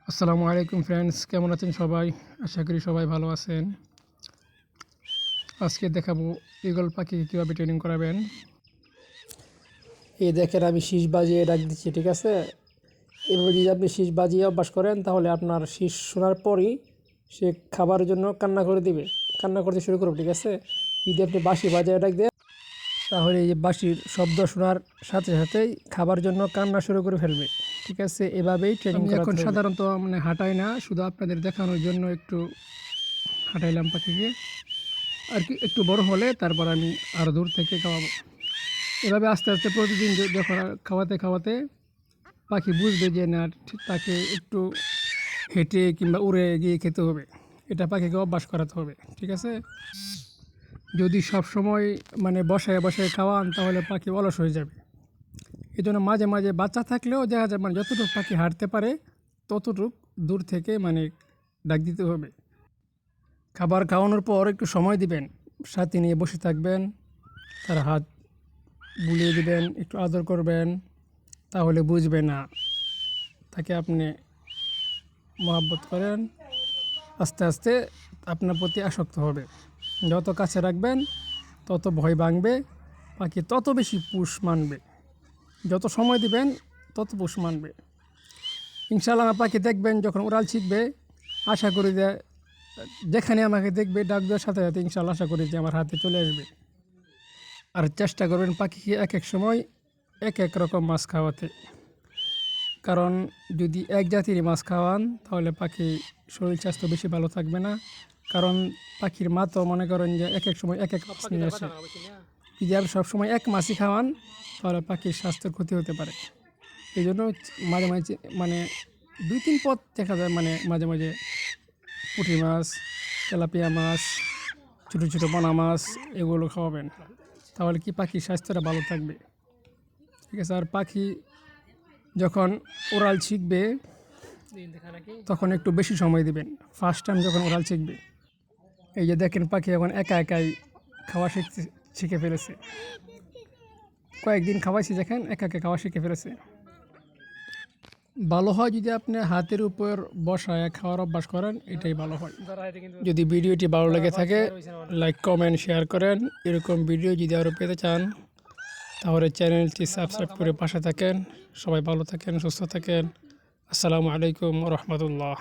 আসসালামু আলাইকুম ফ্রেন্ডস, কেমন আছেন সবাই? আশা করি সবাই ভালো আছেন। আজকে দেখাবো ঈগল পাখিকে কীভাবে ট্রেনিং করাবেন। এই দেখেন আমি শীষ বাজিয়ে ডাক দিচ্ছি, ঠিক আছে? এভাবে যদি আপনি শীষ বাজিয়ে অভ্যাস করেন তাহলে আপনার শীষ শোনার পরই সে খাবারের জন্য কান্না করে দিবে, কান্না করতে শুরু করবে, ঠিক আছে? যদি আপনি বাঁশি বাজিয়ে ডাক দেন তাহলে এই যে বাঁশির শব্দ শোনার সাথে সাথেই খাবার জন্য কান্না শুরু করে ফেলবে, ঠিক আছে? এভাবেই ট্রেনিং আমি করাতে এখন হবে। সাধারণত হাঁটাই না, শুধু আপনাদের দেখানোর জন্য একটু হাঁটাইলাম পাখিকে। আর কি একটু বড় হলে তারপর আমি আরও দূর থেকে খাওয়াবো। এভাবে আস্তে আস্তে প্রতিদিন যখন খাওয়াতে খাওয়াতে পাখি বুঝবে যে না, তাকে একটু হেঁটে কিংবা উড়ে গিয়ে খেতে হবে। এটা পাখিকে অভ্যাস করাতে হবে, ঠিক আছে? যদি সব সময় বসায় বসায় খাওয়ান তাহলে পাখি অলস হয়ে যাবে। এই জন্য মাঝে মাঝে বাচ্চা থাকলেও দেখা যায় যতটুকু পাখি হাঁটতে পারে ততটুক দূর থেকে ডাক দিতে হবে। খাবার খাওয়ানোর পর একটু সময় দিবেন, সাথে নিয়ে বসে থাকবেন, তার হাত বুলিয়ে দিবেন, একটু আদর করবেন, তাহলে বুঝবে না তাকে আপনি মহব্বত করেন। আস্তে আস্তে আপনার প্রতি আসক্ত হবে। যত কাছে রাখবেন তত ভয় ভাঙবে, পাখি তত বেশি পুষ মানবে। যত সময় দিবেন তত পুষ মানবে। ইনশাআল্লাহ আমার পাখি দেখবেন যখন উড়াল শিখবে, আশা করি যে যেখানে আমাকে দেখবে ডাক দেওয়ার সাথে সাথে ইনশাআল্লাহ আশা করি যে আমার হাতে চলে আসবে। আর চেষ্টা করবেন পাখিকে এক এক সময় এক এক রকম মাছ খাওয়াতে, কারণ যদি এক জাতির মাছ খাওয়ান তাহলে পাখি শরীর স্বাস্থ্য বেশি ভালো থাকবে না। কারণ পাখির মা তো মনে করেন যে এক এক সময় এক এক মাছ নিয়ে আসে। যদি আর সবসময় এক মাছই খাওয়ান তাহলে পাখির স্বাস্থ্যের ক্ষতি হতে পারে। এই জন্য মাঝে মাঝে 2-3 পদ দেখা যায়, মাঝে মাঝে পুঁটি মাছ, তেলাপিয়া মাছ, ছোটো ছোটো পোনা মাছ এগুলো খাওয়াবেন, তাহলে কি পাখির স্বাস্থ্যটা ভালো থাকবে, ঠিক আছে? আর পাখি যখন ওরাল শিখবে তখন একটু বেশি সময় দিবেন। ফার্স্ট টাইম যখন ওরাল শিখবে, এই যে দেখেন পাখি এখন একা একাই খাওয়া শিখে ফেলেছে। কয়েকদিন খাওয়াইছি, দেখেন একা একা খাওয়া শিখে ফেলেছে। ভালো হয় যদি আপনি হাতের উপর বসায় খাওয়ার অভ্যাস করেন, এটাই ভালো হয়। যদি ভিডিওটি ভালো লেগে থাকে লাইক কমেন্ট শেয়ার করেন। এরকম ভিডিও যদি আরও পেতে চান তাহলে চ্যানেলটি সাবস্ক্রাইব করে পাশে থাকেন। সবাই ভালো থাকেন, সুস্থ থাকেন। আসসালামু আলাইকুম রহমতুল্লাহ।